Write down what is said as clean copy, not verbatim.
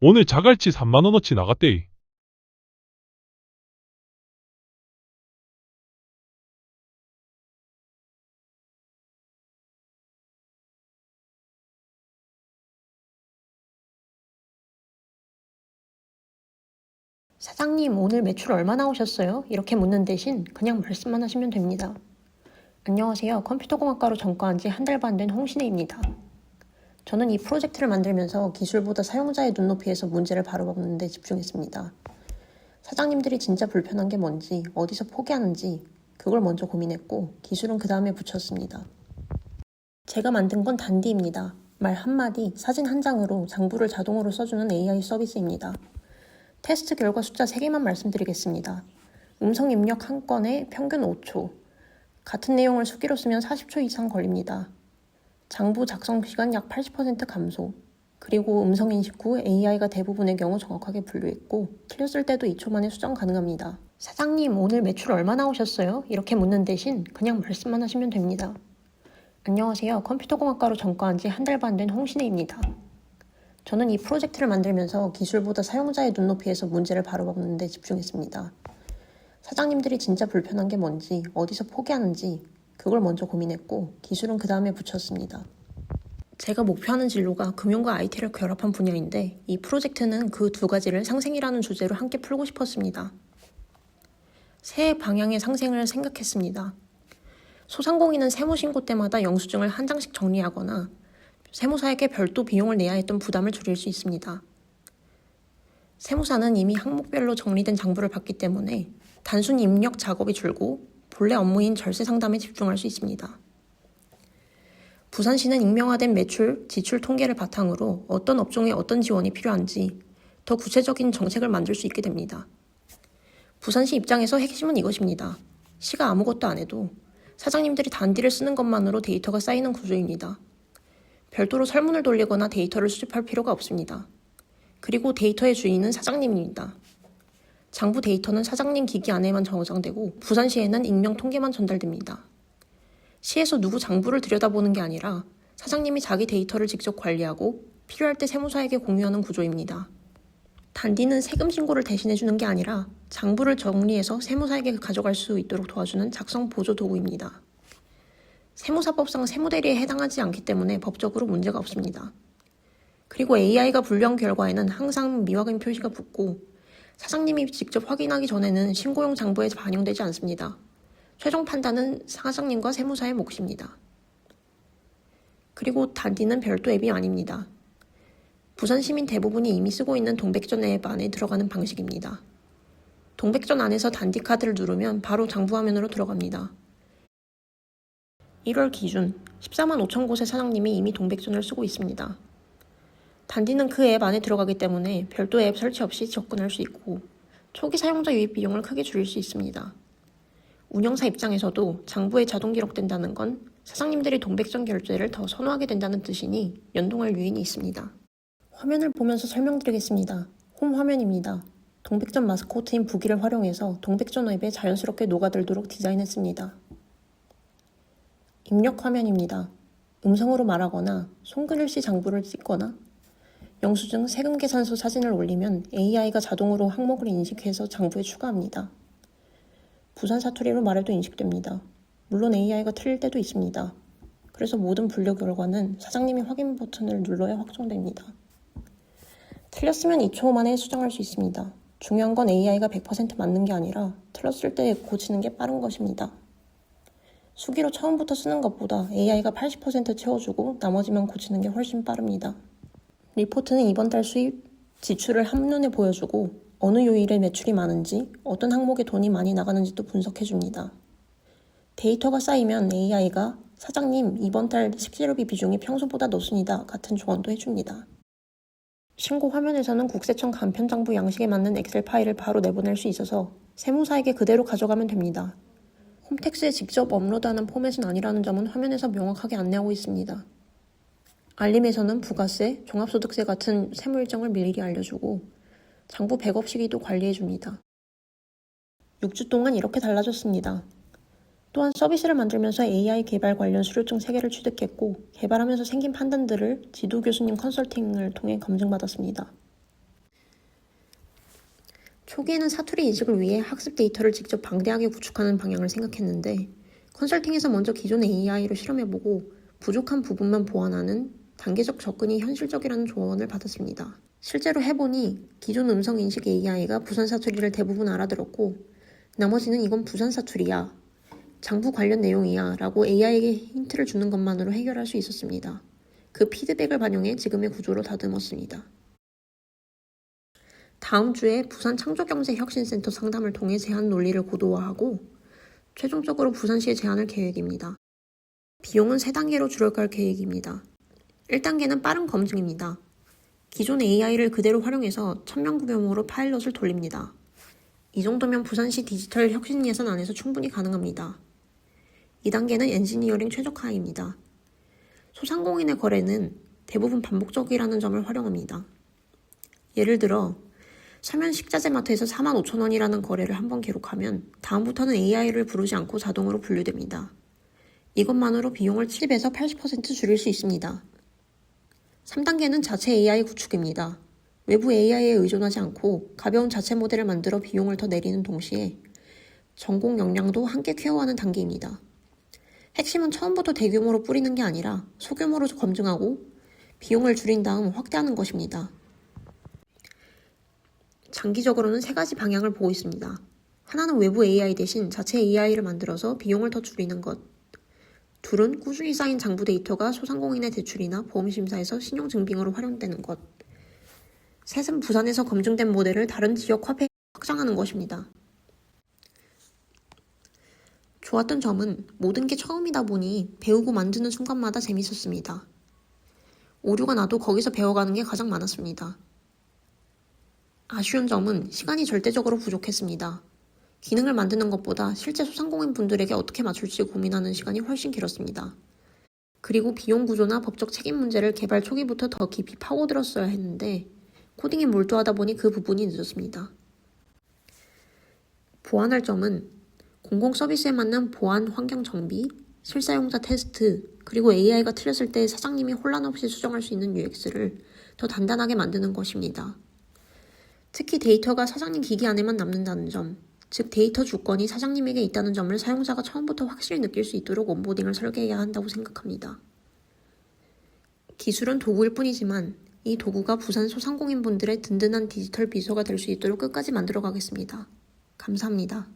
오늘 자갈치 3만원어치 나갔대이. 사장님, 오늘 매출 얼마 나오셨어요? 이렇게 묻는 대신 그냥 말씀만 하시면 됩니다. 안녕하세요. 컴퓨터공학과로 전과한 지 한 달 반 된 홍신혜입니다. 저는 이 프로젝트를 만들면서 기술보다 사용자의 눈높이에서 문제를 바로잡는 데 집중했습니다. 사장님들이 진짜 불편한 게 뭔지, 어디서 포기하는지 그걸 먼저 고민했고 기술은 그 다음에 붙였습니다. 제가 만든 건 단디입니다. 말 한마디, 사진 한 장으로 장부를 자동으로 써주는 AI 서비스입니다. 테스트 결과 숫자 3개만 말씀드리겠습니다. 음성 입력 한 건에 평균 5초. 같은 내용을 수기로 쓰면 40초 이상 걸립니다. 장부 작성 시간 약 80% 감소. 그리고 음성 인식 후 AI가 대부분의 경우 정확하게 분류했고 틀렸을 때도 2초 만에 수정 가능합니다. 사장님, 오늘 매출 얼마 나오셨어요? 이렇게 묻는 대신 그냥 말씀만 하시면 됩니다. 안녕하세요. 컴퓨터공학과로 전과한 지 한 달 반 된 홍신혜입니다. 저는 이 프로젝트를 만들면서 기술보다 사용자의 눈높이에서 문제를 바로잡는 데 집중했습니다. 사장님들이 진짜 불편한 게 뭔지, 어디서 포기하는지 그걸 먼저 고민했고 기술은 그 다음에 붙였습니다. 제가 목표하는 진로가 금융과 IT를 결합한 분야인데 이 프로젝트는 그 두 가지를 상생이라는 주제로 함께 풀고 싶었습니다. 새 방향의 상생을 생각했습니다. 소상공인은 세무신고 때마다 영수증을 한 장씩 정리하거나 세무사에게 별도 비용을 내야 했던 부담을 줄일 수 있습니다. 세무사는 이미 항목별로 정리된 장부를 받기 때문에 단순 입력 작업이 줄고 본래 업무인 절세 상담에 집중할 수 있습니다. 부산시는 익명화된 매출, 지출 통계를 바탕으로 어떤 업종에 어떤 지원이 필요한지 더 구체적인 정책을 만들 수 있게 됩니다. 부산시 입장에서 핵심은 이것입니다. 시가 아무것도 안 해도 사장님들이 단디를 쓰는 것만으로 데이터가 쌓이는 구조입니다. 별도로 설문을 돌리거나 데이터를 수집할 필요가 없습니다. 그리고 데이터의 주인은 사장님입니다. 장부 데이터는 사장님 기기 안에만 저장되고 부산시에는 익명 통계만 전달됩니다. 시에서 누구 장부를 들여다보는 게 아니라 사장님이 자기 데이터를 직접 관리하고 필요할 때 세무사에게 공유하는 구조입니다. 단디는 세금 신고를 대신해주는 게 아니라 장부를 정리해서 세무사에게 가져갈 수 있도록 도와주는 작성 보조 도구입니다. 세무사법상 세무대리에 해당하지 않기 때문에 법적으로 문제가 없습니다. 그리고 AI가 분류한 결과에는 항상 미확인 표시가 붙고 사장님이 직접 확인하기 전에는 신고용 장부에 반영되지 않습니다. 최종 판단은 사장님과 세무사의 몫입니다. 그리고 단디는 별도 앱이 아닙니다. 부산 시민 대부분이 이미 쓰고 있는 동백전 앱 안에 들어가는 방식입니다. 동백전 안에서 단디 카드를 누르면 바로 장부 화면으로 들어갑니다. 1월 기준 14만 5천 곳의 사장님이 이미 동백전을 쓰고 있습니다. 단디는 그 앱 안에 들어가기 때문에 별도 앱 설치 없이 접근할 수 있고 초기 사용자 유입 비용을 크게 줄일 수 있습니다. 운영사 입장에서도 장부에 자동 기록된다는 건 사장님들이 동백전 결제를 더 선호하게 된다는 뜻이니 연동할 유인이 있습니다. 화면을 보면서 설명드리겠습니다. 홈 화면입니다. 동백전 마스코트인 부기를 활용해서 동백전 웹에 자연스럽게 녹아들도록 디자인했습니다. 입력 화면입니다. 음성으로 말하거나 손글씨 장부를 찍거나 영수증, 세금계산서 사진을 올리면 AI가 자동으로 항목을 인식해서 장부에 추가합니다. 부산 사투리로 말해도 인식됩니다. 물론 AI가 틀릴 때도 있습니다. 그래서 모든 분류 결과는 사장님이 확인 버튼을 눌러야 확정됩니다. 틀렸으면 2초 만에 수정할 수 있습니다. 중요한 건 AI가 100% 맞는 게 아니라 틀렸을 때 고치는 게 빠른 것입니다. 수기로 처음부터 쓰는 것보다 AI가 80% 채워주고 나머지만 고치는 게 훨씬 빠릅니다. 리포트는 이번 달 수입, 지출을 한눈에 보여주고 어느 요일에 매출이 많은지, 어떤 항목에 돈이 많이 나가는지도 분석해줍니다. 데이터가 쌓이면 AI가 사장님 이번 달 식재료비 비중이 평소보다 높습니다 같은 조언도 해줍니다. 신고 화면에서는 국세청 간편장부 양식에 맞는 엑셀 파일을 바로 내보낼 수 있어서 세무사에게 그대로 가져가면 됩니다. 홈택스에 직접 업로드하는 포맷은 아니라는 점은 화면에서 명확하게 안내하고 있습니다. 알림에서는 부가세, 종합소득세 같은 세무 일정을 미리 알려주고 장부 백업 시기도 관리해줍니다. 6주 동안 이렇게 달라졌습니다. 또한 서비스를 만들면서 AI 개발 관련 수료증 3개를 취득했고 개발하면서 생긴 판단들을 지도 교수님 컨설팅을 통해 검증받았습니다. 초기에는 사투리 인식을 위해 학습 데이터를 직접 방대하게 구축하는 방향을 생각했는데 컨설팅에서 먼저 기존 AI를 실험해보고 부족한 부분만 보완하는 단계적 접근이 현실적이라는 조언을 받았습니다. 실제로 해보니 기존 음성 인식 AI가 부산 사투리를 대부분 알아들었고 나머지는 이건 부산 사투리야, 장부 관련 내용이야 라고 AI에게 힌트를 주는 것만으로 해결할 수 있었습니다. 그 피드백을 반영해 지금의 구조로 다듬었습니다. 다음 주에 부산 창조경제혁신센터 상담을 통해 제안 논리를 고도화하고 최종적으로 부산시에 제안할 계획입니다. 비용은 3단계로 줄여갈 계획입니다. 1단계는 빠른 검증입니다. 기존 AI를 그대로 활용해서 1000명 규모로 파일럿을 돌립니다. 이 정도면 부산시 디지털 혁신 예산 안에서 충분히 가능합니다. 2단계는 엔지니어링 최적화입니다. 소상공인의 거래는 대부분 반복적이라는 점을 활용합니다. 예를 들어 서면 식자재 마트에서 45,000원이라는 거래를 한번 기록하면 다음부터는 AI를 부르지 않고 자동으로 분류됩니다. 이것만으로 비용을 70에서 80% 줄일 수 있습니다. 3단계는 자체 AI 구축입니다. 외부 AI에 의존하지 않고 가벼운 자체 모델을 만들어 비용을 더 내리는 동시에 전공 역량도 함께 케어하는 단계입니다. 핵심은 처음부터 대규모로 뿌리는 게 아니라 소규모로 검증하고 비용을 줄인 다음 확대하는 것입니다. 장기적으로는 3가지 방향을 보고 있습니다. 하나는 외부 AI 대신 자체 AI를 만들어서 비용을 더 줄이는 것. 둘은 꾸준히 쌓인 장부 데이터가 소상공인의 대출이나 보험심사에서 신용증빙으로 활용되는 것. 셋은 부산에서 검증된 모델을 다른 지역 화폐에 확장하는 것입니다. 좋았던 점은 모든 게 처음이다 보니 배우고 만드는 순간마다 재밌었습니다. 오류가 나도 거기서 배워가는 게 가장 많았습니다. 아쉬운 점은 시간이 절대적으로 부족했습니다. 기능을 만드는 것보다 실제 소상공인 분들에게 어떻게 맞출지 고민하는 시간이 훨씬 길었습니다. 그리고 비용 구조나 법적 책임 문제를 개발 초기부터 더 깊이 파고들었어야 했는데 코딩에 몰두하다 보니 그 부분이 늦었습니다. 보완할 점은 공공 서비스에 맞는 보안 환경 정비, 실사용자 테스트, 그리고 AI가 틀렸을 때 사장님이 혼란 없이 수정할 수 있는 UX를 더 단단하게 만드는 것입니다. 특히 데이터가 사장님 기기 안에만 남는다는 점, 즉 데이터 주권이 사장님에게 있다는 점을 사용자가 처음부터 확실히 느낄 수 있도록 온보딩을 설계해야 한다고 생각합니다. 기술은 도구일 뿐이지만 이 도구가 부산 소상공인분들의 든든한 디지털 비서가 될 수 있도록 끝까지 만들어가겠습니다. 감사합니다.